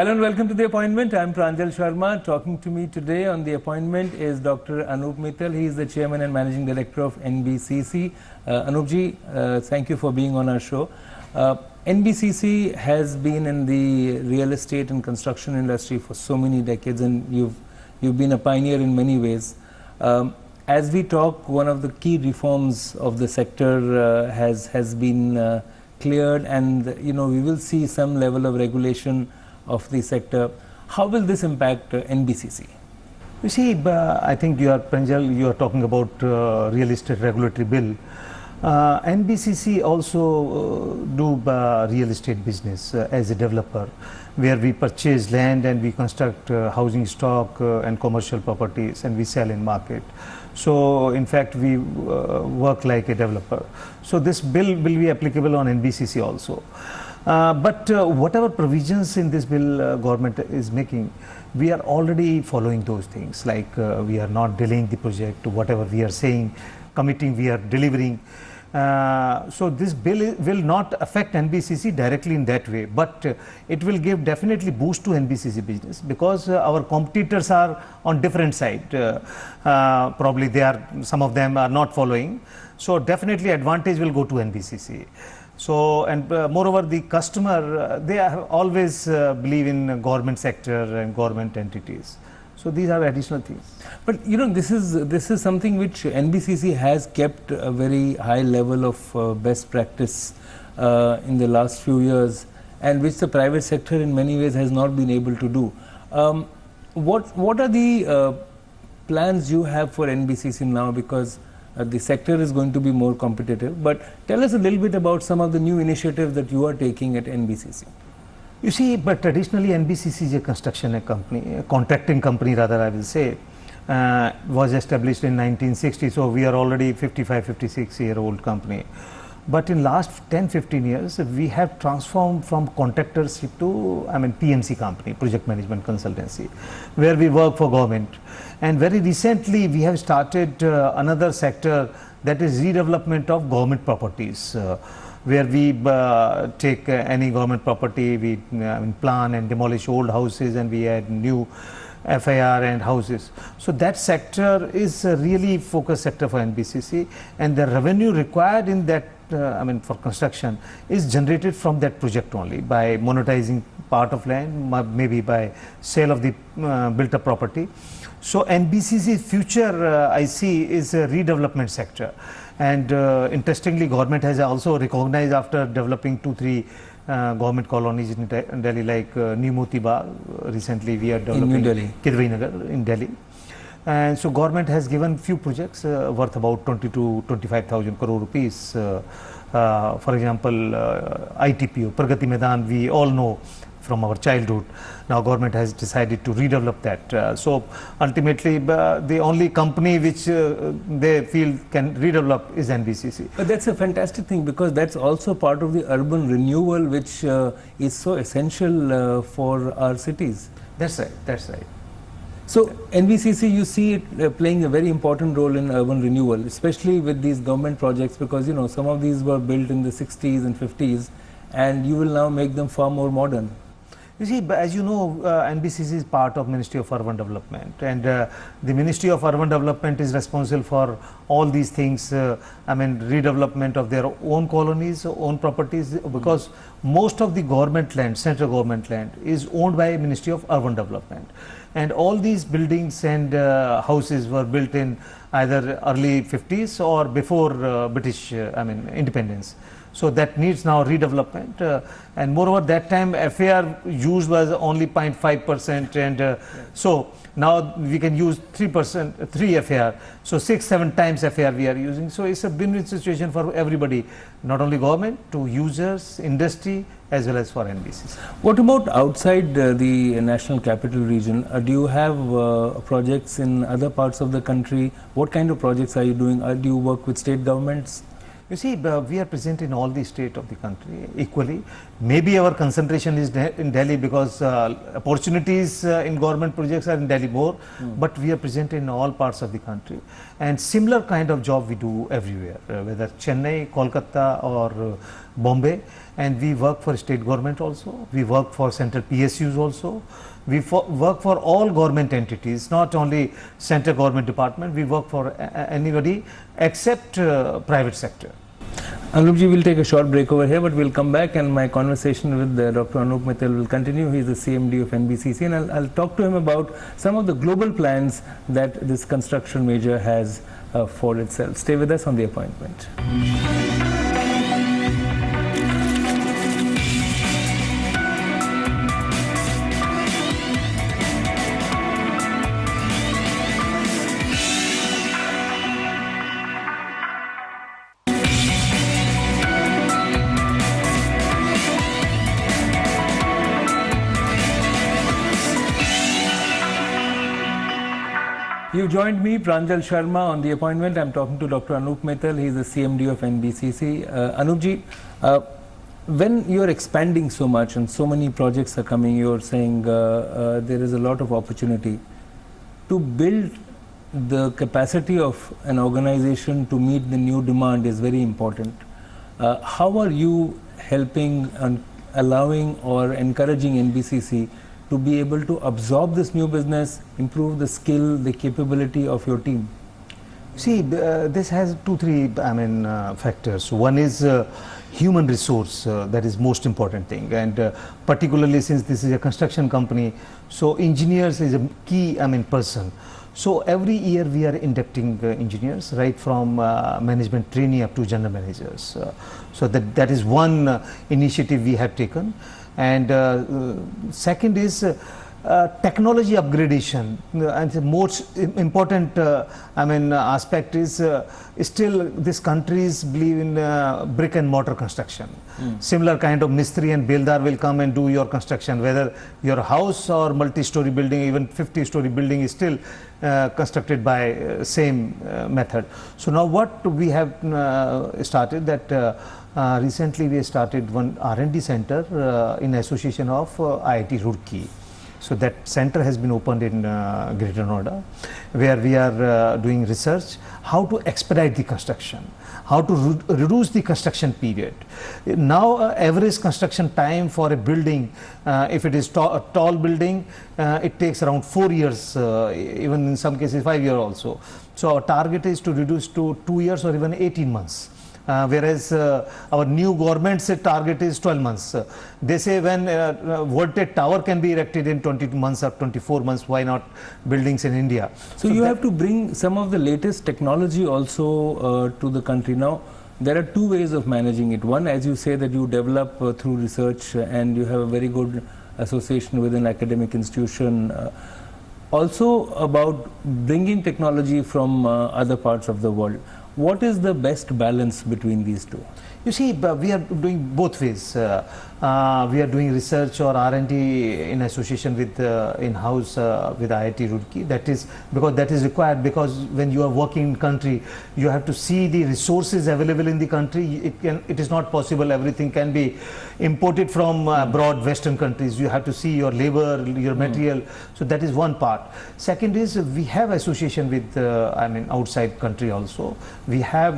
Hello and welcome to The Appointment. I'm Pranjal Sharma. Talking to me today on The Appointment is Dr. Anup Mittal. He is the Chairman and Managing Director of NBCC. Anoopji, thank you for being on our show. NBCC has been in the real estate and construction industry for so many decades, and you've been a pioneer in many ways. As we talk, one of the key reforms of the sector has been cleared, and we will see some level of regulation of the sector. How will this impact NBCC? You see, I think Pranjal, you are talking about real estate regulatory bill. NBCC also do real estate business as a developer, where we purchase land and we construct housing stock and commercial properties, and we sell in market. So in fact we work like a developer. So this bill will be applicable on NBCC also. But whatever provisions in this bill government is making, we are already following those things, like we are not delaying the project. Whatever we are saying, committing, we are delivering. So this bill will not affect NBCC directly in that way, but it will give definitely boost to NBCC business, because our competitors are on different side. Probably some of them are not following. So definitely advantage will go to NBCC. So, and moreover, the customer, they have always believe in government sector and government entities. So these are additional things. But this is something which NBCC has kept a very high level of best practice in the last few years, and which the private sector in many ways has not been able to do. What are the plans you have for NBCC now, because the sector is going to be more competitive? But tell us a little bit about some of the new initiatives that you are taking at NBCC. You see, but traditionally NBCC is a construction company, a contracting company rather, I will say. Was established in 1960, so we are already 55-56-year-old company. But in last 10-15 years, we have transformed from contractorship to, PMC company, project management consultancy, where we work for government. And very recently, we have started another sector, that is redevelopment of government properties, where we take any government property, we plan and demolish old houses, and we add new FIR and houses. So that sector is a really focused sector for NBCC, and the revenue required in that for construction is generated from that project only, by monetizing part of land, maybe by sale of the built up property. So NBCC's future I see is a redevelopment sector. And interestingly, government has also recognized, after developing 2-3 government colonies in Delhi, like New Moti Bagh. Recently we are developing Kidwai Nagar in Delhi. And so government has given few projects worth about 20 to 25,000 crore rupees. For example, ITPO, Pragati Maidan, we all know from our childhood. Now government has decided to redevelop that. So ultimately the only company which they feel can redevelop is NBCC. But that's a fantastic thing, because that's also part of the urban renewal, which is so essential for our cities. That's right, that's right. So NBCC, you see it playing a very important role in urban renewal, especially with these government projects, because some of these were built in the 60s and 50s, and you will now make them far more modern. You see, as you know, NBCC is part of Ministry of Urban Development, and the Ministry of Urban Development is responsible for all these things, redevelopment of their own colonies, own properties, because most of the government land, central government land, is owned by Ministry of Urban Development. And all these buildings and houses were built in either early 50s or before British, independence. So that needs now redevelopment, and moreover that time FAR used was only 0.5%, and so now we can use 3%, 3 FAR, so 6-7 times FAR we are using. So it's a win-win situation for everybody, not only government, to users, industry, as well as for NBCC. What about outside the National Capital Region? Do you have projects in other parts of the country? What kind of projects are you doing? Do you work with state governments? You see, we are present in all the states of the country equally. Maybe our concentration is in Delhi, because opportunities in government projects are in Delhi more, but we are present in all parts of the country. And similar kind of job we do everywhere, whether Chennai, Kolkata, or Bombay, and we work for state government also. We work for central PSUs also. We work for all government entities, not only central government department. We work for anybody except private sector. Anupji, we'll take a short break over here, but we'll come back and my conversation with Dr. Anup Mittal will continue. He is the CMD of NBCC, and I'll talk to him about some of the global plans that this construction major has for itself. Stay with us on The Appointment. You joined me, Pranjal Sharma, on The Appointment. I'm talking to Dr. Anup Mittal. He's the CMD of NBCC. Anupji, when you're expanding so much and so many projects are coming, you're saying there is a lot of opportunity. To build the capacity of an organization to meet the new demand is very important. How are you helping and allowing or encouraging NBCC to be able to absorb this new business, improve the skill, the capability of your team? See, this has two, three, factors. One is human resource, that is most important thing, and particularly since this is a construction company, so engineers is a key, person. So every year we are inducting engineers, right from management trainee up to general managers. So that is one initiative we have taken. And second is technology upgradation, and the most important aspect is still this countries believe in brick and mortar construction. Similar kind of mistri and beldar will come and do your construction, whether your house or multi-story building, even 50-story building is still constructed by same method. So now what we have started that recently we started one R&D center in association of IIT Roorkee. So that center has been opened in Greater Noida, where we are doing research how to expedite the construction, how to reduce the construction period. Now average construction time for a building, if it is a tall building, it takes around 4 years, even in some cases 5 years also. So our target is to reduce to 2 years or even 18 months. Whereas our new government's target is 12 months. They say when World Trade Tower can be erected in 22 months or 24 months, why not buildings in India? So you have to bring some of the latest technology also to the country. Now, there are two ways of managing it. One, as you say, that you develop through research and you have a very good association with an academic institution. Also about bringing technology from other parts of the world. What is the best balance between these two? You see, we are doing both ways. We are doing research or R&D in association with in-house with IIT Roorkee. That is because that is required, because when you are working in country, you have to see the resources available in the country. It is not possible everything can be imported from abroad Western countries. You have to see your labor, your material. So that is one part. Second is we have association with outside country also. We have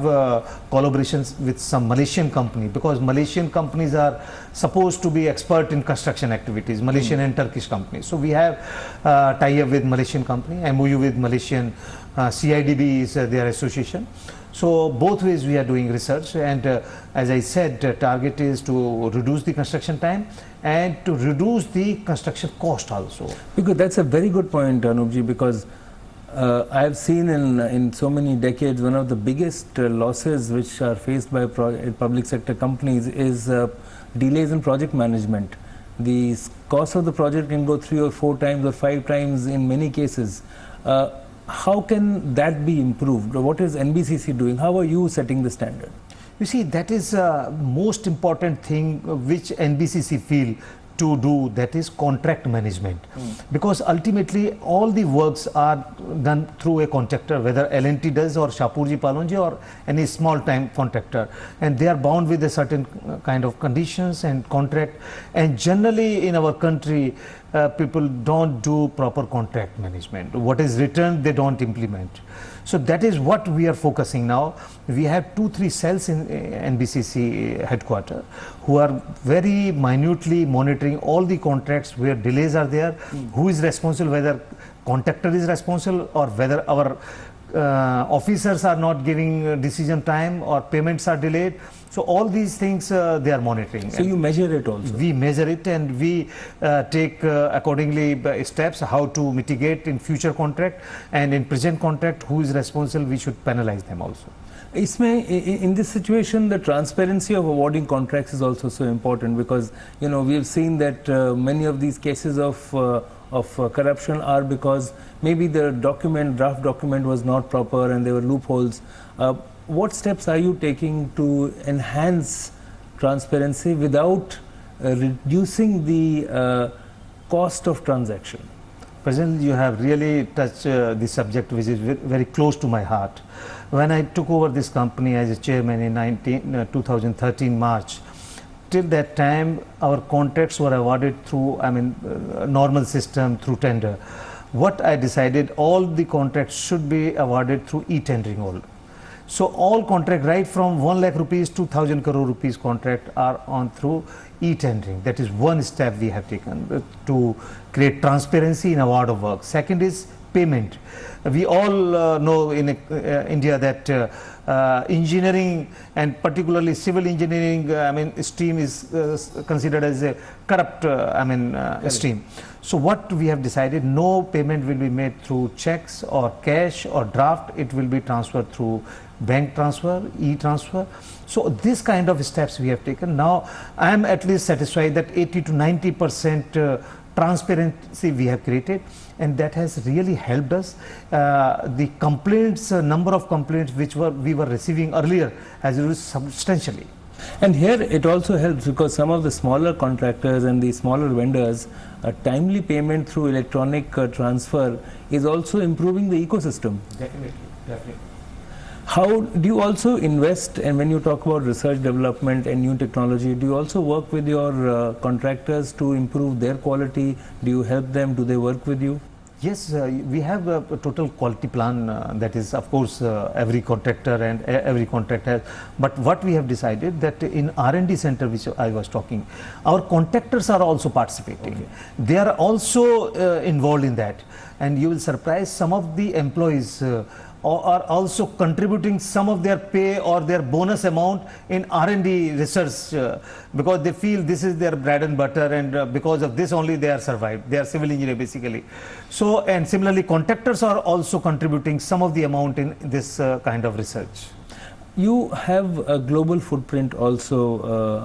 collaborations with some Malaysian company, because Malaysian companies are supposed to be expert in construction activities, Malaysian and Turkish companies. So we have tie-up with Malaysian company, MOU with Malaysian, CIDB is their association. So both ways we are doing research, and as I said, target is to reduce the construction time and to reduce the construction cost also. Because that's a very good point, Anupji, because I have seen in so many decades, one of the biggest losses which are faced by public sector companies is delays in project management. The cost of the project can go 3 or 4 times or 5 times in many cases. How can that be improved? What is NBCC doing? How are you setting the standard? You see, that is most important thing which NBCC feel to do, that is contract management. Because ultimately all the works are done through a contractor, whether L&T does or Shapoorji Pallonji or any small time contractor, and they are bound with a certain kind of conditions and contract. And generally in our country people don't do proper contract management. What is written, they don't implement. So that is what we are focusing now. We have 2-3 cells in NBCC headquarters who are very minutely monitoring all the contracts where delays are there, who is responsible, whether contractor is responsible or whether our officers are not giving decision time or payments are delayed. So all these things they are monitoring. So you measure it also? We measure it and we take accordingly steps how to mitigate in future contract, and in present contract who is responsible, we should penalize them also. In this situation, the transparency of awarding contracts is also so important, because we have seen that many of these cases of corruption are because maybe the draft document was not proper and there were loopholes. What steps are you taking to enhance transparency without reducing the cost of transaction? President, you have really touched the subject which is very close to my heart. When I took over this company as a chairman in 2013 March, till that time our contracts were awarded through normal system, through tender. What I decided, all the contracts should be awarded through e-tendering all. So all contract right from 1 lakh rupees to 1,000 crore rupees contract are on through e-tendering. That is one step we have taken to create transparency in award of work. Second is payment. We all know in India that engineering and particularly civil engineering stream is considered as a corrupt stream. So what we have decided, no payment will be made through checks or cash or draft. It will be transferred through bank transfer, e-transfer. So this kind of steps we have taken. Now I am at least satisfied that 80 to 90% transparency we have created, and that has really helped us. The complaints, number of complaints which we were receiving earlier has reduced substantially. And here it also helps because some of the smaller contractors and the smaller vendors, timely payment through electronic transfer is also improving the ecosystem. Definitely, definitely. How do you also invest, and when you talk about research development and new technology, do you also work with your contractors to improve their quality? Do you help them? Do they work with you? Yes, we have a total quality plan that is, of course, every contractor and every contract has. But what we have decided that in R&D center, which I was talking, our contractors are also participating. Okay. They are also involved in that, and you will surprise some of the employees are also contributing some of their pay or their bonus amount in R&D research because they feel this is their bread and butter, and because of this only they are survived. They are civil engineer basically. So, and similarly contractors are also contributing some of the amount in this kind of research. You have a global footprint also,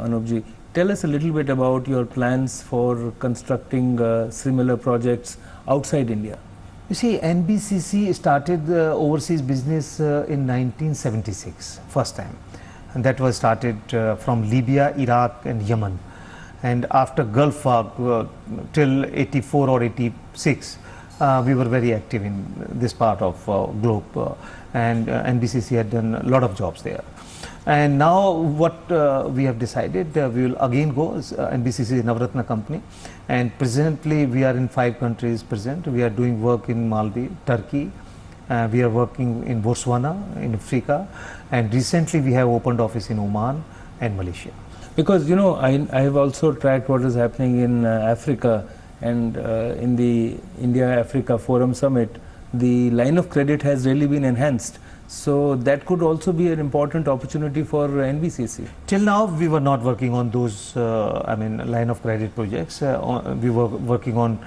Anupji. Tell us a little bit about your plans for constructing similar projects outside India. You see, NBCC started the overseas business in 1976, first time. And that was started from Libya, Iraq and Yemen. And after Gulf War till 84 or 86, we were very active in this part of globe. And NBCC had done a lot of jobs there. And now what we have decided, we will again go, NBCC is a Navratna company, and presently we are in 5 countries present. We are doing work in Maldives, Turkey, we are working in Botswana, in Africa, and recently we have opened office in Oman and Malaysia. Because I have also tracked what is happening in Africa, and in the India-Africa Forum Summit, the line of credit has really been enhanced. So that could also be an important opportunity for NBCC. Till now, we were not working on those, line of credit projects. We were working on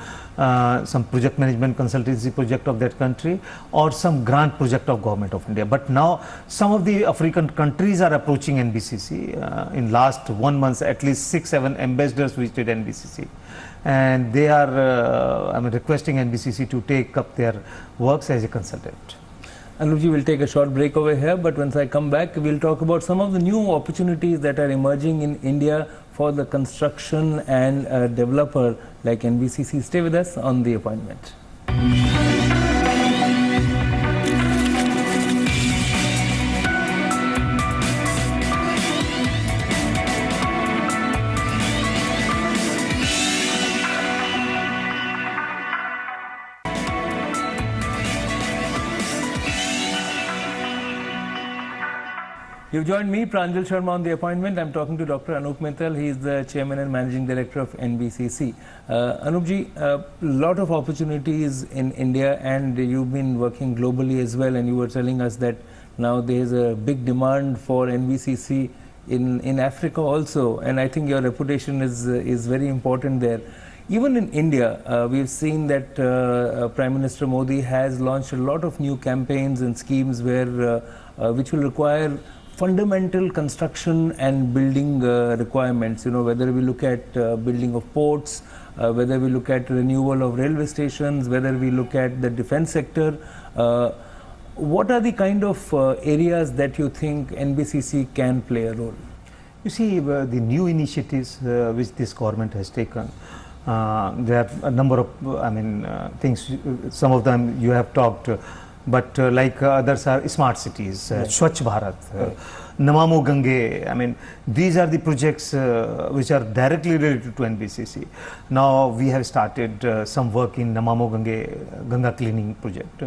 some project management consultancy project of that country or some grant project of Government of India. But now, some of the African countries are approaching NBCC. In last 1 month, at least 6-7 ambassadors visited NBCC. And they are requesting NBCC to take up their works as a consultant. Anupji, will take a short break over here, but once I come back, we'll talk about some of the new opportunities that are emerging in India for the construction and developer like NBCC. Stay with us on The Appointment. You've joined me, Pranjal Sharma, on the appointment. I'm talking to Dr. Anup Mittal. He is the Chairman and Managing Director of NBCC. Anup ji, a lot of opportunities in India, and you've been working globally as well, and you were telling us that now there is a big demand for NBCC in Africa also, and I think your reputation is very important there. Even in India, we've seen that Prime Minister Modi has launched a lot of new campaigns and schemes where which will require fundamental construction and building requirements. You know, whether we look at building of ports, whether we look at renewal of railway stations, whether we look at the defense sector. What are the kind of areas that you think NBCC can play a role? You see, the new initiatives which this government has taken, there are a number of things, some of them you have talked, but like others are smart cities, Swachh Bharat, Namamo Gange. These are the projects which are directly related to NBCC. Now we have started some work in Namamo Gange, Ganga cleaning project,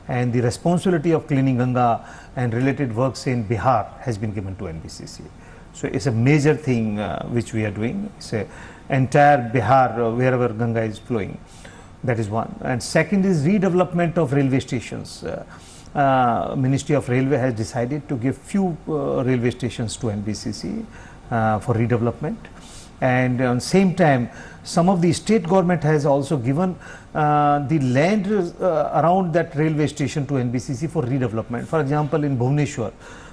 and the responsibility of cleaning Ganga and related works in Bihar has been given to NBCC. So it's a major thing which we are doing. It's a entire Bihar, wherever Ganga is flowing. That is one. And second is redevelopment of railway stations. Ministry of Railway has decided to give few railway stations to NBCC for redevelopment. And at the same time, some of the state government has also given the land around that railway station to NBCC for redevelopment. For example, in Bhubaneswar,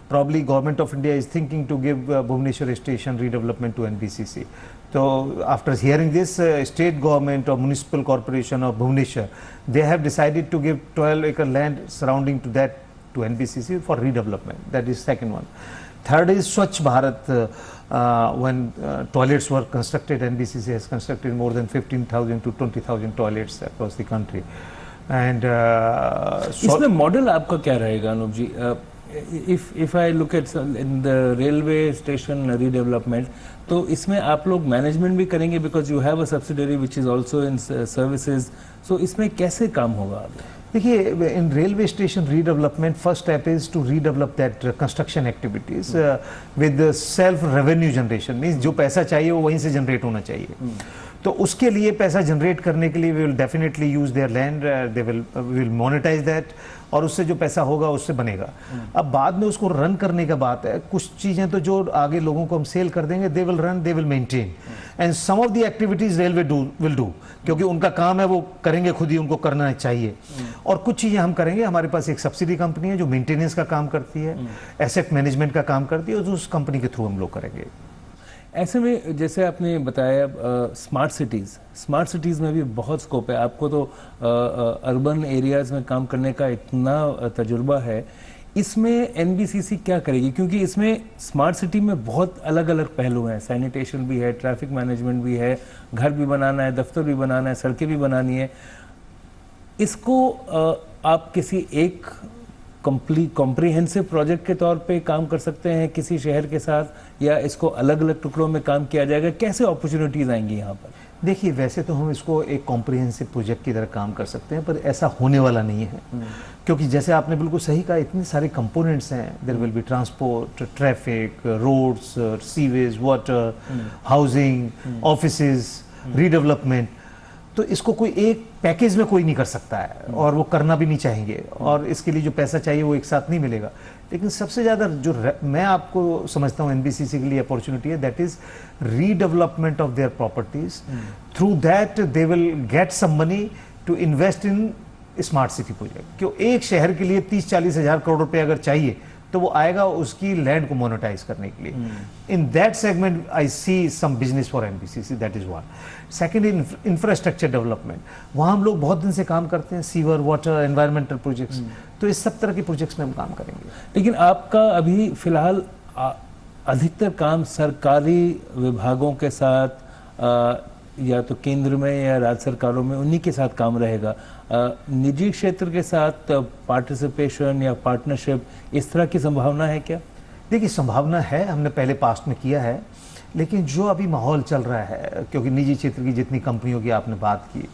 probably Government of India is thinking to give Bhubaneswar station redevelopment to NBCC. So after hearing this, state government or municipal corporation of Bhubaneswar, they have decided to give 12-acre land surrounding to that to NBCC for redevelopment. That is second one. Third is Swachh Bharat. When toilets were constructed, NBCC has constructed more than 15,000 to 20,000 toilets across the country. And इसमें model आपका क्या रहेगा अनुप जी? If I look at in the railway station redevelopment, तो इसमें आप लोग management भी करेंगे because you have a subsidiary which is also in services. So इसमें कैसे काम होगा? देखिए, in railway station redevelopment, first step is to redevelop that construction activities with the self revenue generation. Means जो पैसा चाहिए वो वहीं से जनरेट होना चाहिए. तो उसके लिए पैसा जनरेट करने के लिए we will definitely use their land, we will monetize that, और उससे जो पैसा होगा उससे बनेगा. अब बाद में उसको रन करने का बात है. कुछ चीज़ें तो जो आगे लोगों को हम सेल कर देंगे, they will run, they will maintain, and some of the activities railway will do, क्योंकि उनका काम है, वो करेंगे खुद ही, उनको करना चाहिए. और कुछ चीज़ें हम करेंगे. हमारे पास एक सब्सिडी कंपनी है जो मेंटेनेंस का काम करती है, एसेट मैनेजमेंट का काम करती है, और उस कंपनी के थ्रू हम लोग करेंगे. ऐसे में जैसे आपने बताया स्मार्ट सिटीज़ में भी बहुत स्कोप है. आपको तो अर्बन एरियाज़ में काम करने का इतना तजुर्बा है. इसमें एनबीसीसी क्या करेगी? क्योंकि इसमें स्मार्ट सिटी में बहुत अलग अलग पहलू हैं. सैनिटेशन भी है, ट्रैफिक मैनेजमेंट भी है, घर भी बनाना है, दफ्तर भी बनाना है, सड़कें भी बनानी है. इसको आप किसी एक कॉम्प्रिहेंसिव प्रोजेक्ट के तौर पे काम कर सकते हैं किसी शहर के साथ, या इसको अलग अलग टुकड़ों में काम किया जाएगा? कैसे अपॉर्चुनिटीज आएंगी यहाँ पर? देखिए, वैसे तो हम इसको एक कॉम्प्रिहेंसिव प्रोजेक्ट की तरह काम कर सकते हैं, पर ऐसा होने वाला नहीं है. क्योंकि जैसे आपने बिल्कुल सही कहा, इतने सारे कंपोनेंट्स हैं. There will be transport, traffic, roads, sewage, water, housing, offices, redevelopment. तो इसको कोई एक पैकेज में कोई नहीं कर सकता है, और वो करना भी नहीं चाहेंगे, और इसके लिए जो पैसा चाहिए वो एक साथ नहीं मिलेगा. लेकिन सबसे ज़्यादा जो मैं आपको समझता हूँ एनबीसीसी के लिए अपॉर्चुनिटी है, that is redevelopment of their properties. Through that they will get some money to invest in smart city project. क्यों एक शहर के लिए 30-40 हज़ार करोड़ रुपए अगर चाहिए, तो वो आएगा उसकी लैंड को मोनेटाइज करने के लिए. In that segment I see some business for NBCC. That is one. Second, infrastructure development. वहाँ हम लोग बहुत दिन से काम करते हैं, सीवर, वाटर, एनवायरमेंटल प्रोजेक्ट्स. तो इस सब तरह के प्रोजेक्ट्स में हम काम करेंगे. लेकिन आपका अभी फिलहाल अधिकतर काम सरकारी विभागों के साथ, या तो केंद्र में या राज्य सरकारों में, उन्हीं के साथ काम रहेगा. निजी क्षेत्र के साथ पार्टिसिपेशन या पार्टनरशिप, इस तरह की संभावना है क्या? देखिए, संभावना है. हमने पहले पास्ट में किया है. लेकिन जो अभी माहौल चल रहा है, क्योंकि निजी क्षेत्र की जितनी कंपनियों की आपने बात की,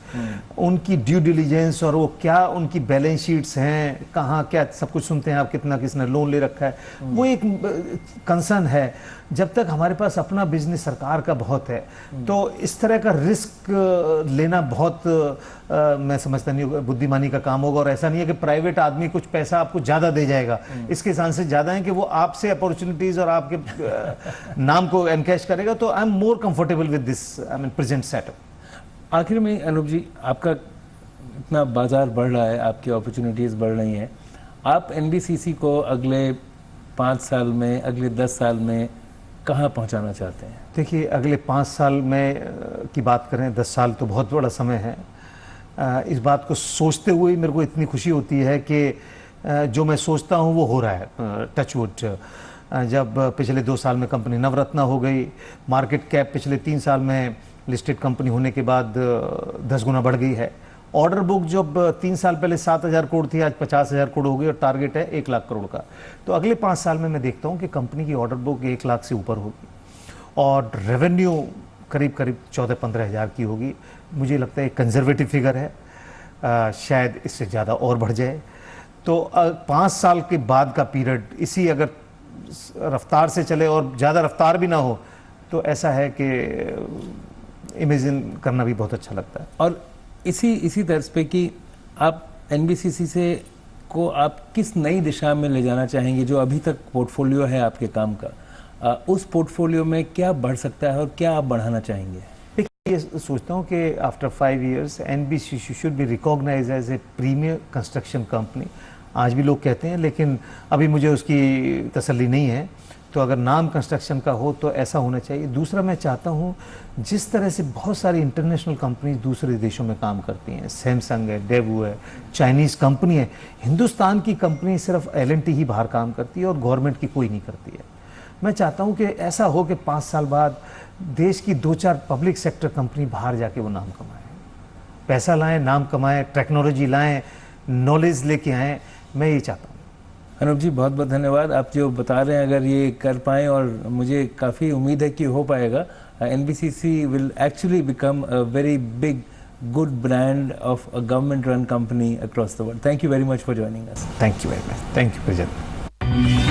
उनकी ड्यू डिलीजेंस और वो क्या उनकी बैलेंस शीट्स हैं, कहाँ क्या सब कुछ सुनते हैं आप, कितना किसने लोन ले रखा है, वो एक कंसर्न है। जब तक हमारे पास अपना बिजनेस सरकार का बहुत है, तो इस तरह का रिस्क लेना बहुत मैं समझता नहीं बुद्धिमानी का काम होगा। और ऐसा नहीं है कि प्राइवेट आदमी कुछ पैसा आपको ज़्यादा दे जाएगा, इसके चांसेस ज़्यादा हैं कि वो आपसे अपॉर्चुनिटीज़ और आपके नाम को एनकैश करेगा। तो I am more comfortable with this I mean present setup. आखिर में अनूप जी, आपका इतना बाजार बढ़ रहा है, आपकी अपॉर्चुनिटीज़ बढ़ रही हैं, आप एनबीसीसी को अगले 5 साल में, अगले 10 साल में कहाँ पहुँचाना चाहते हैं? देखिए, अगले 5 साल में की बात करें, 10 साल तो बहुत बड़ा समय है। इस बात को सोचते हुए मेरे को इतनी खुशी होती है कि जो मैं सोचता हूँ वो हो रहा है। टचवुड, जब पिछले 2 साल में कंपनी नवरत्ना हो गई, मार्केट कैप पिछले 3 साल में लिस्टेड कंपनी होने के बाद 10 गुना बढ़ गई है। ऑर्डर बुक जब 3 साल पहले 7,000 करोड़ थी, आज 50,000 करोड़ हो गई और टारगेट है 1 लाख करोड़ का। तो अगले 5 साल में मैं देखता हूँ कि कंपनी की ऑर्डर बुक 1 लाख से ऊपर होगी और रेवेन्यू करीब करीब 14-15 हज़ार की होगी। मुझे लगता है एक कंजर्वेटिव फिगर है, शायद इससे ज़्यादा और बढ़ जाए। तो 5 साल के बाद का पीरियड इसी अगर रफ्तार से चले और ज़्यादा रफ्तार भी ना हो, तो ऐसा है कि इमेजिन करना भी बहुत अच्छा लगता है। और इसी तर्ज पे कि आप एनबीसीसी से को आप किस नई दिशा में ले जाना चाहेंगे? जो अभी तक पोर्टफोलियो है आपके काम का, उस पोर्टफोलियो में क्या बढ़ सकता है और क्या आप बढ़ाना चाहेंगे? ये सोचता हूँ कि after 5 years NBCC should be recognize as a premier construction company. आज भी लोग कहते हैं, लेकिन अभी मुझे उसकी तसल्ली नहीं है। तो अगर नाम कंस्ट्रक्शन का हो तो ऐसा होना चाहिए। दूसरा, मैं चाहता हूँ जिस तरह से बहुत सारी इंटरनेशनल कंपनीज दूसरे देशों में काम करती हैं, सैमसंग है, डेवू है, चाइनीज़ कंपनी है, हिंदुस्तान की कंपनी सिर्फ L&T ही बाहर काम करती है और गवर्नमेंट की कोई नहीं करती है। मैं चाहता हूँ कि ऐसा हो कि 5 साल बाद देश की 2-4 पब्लिक सेक्टर कंपनी बाहर जाके वो नाम कमाएं, पैसा लाएं, नाम कमाएं, टेक्नोलॉजी लाएं, नॉलेज लेके आएँ। मैं ये चाहता हूँ। अनूप जी, बहुत बहुत धन्यवाद। आप जो बता रहे हैं, अगर ये कर पाएँ, और मुझे काफ़ी उम्मीद है कि हो पाएगा, NBCC will actually become a very big good brand of a government run company across the world. Thank you very much for joining us. Thank you very much. Thank you, Prajan.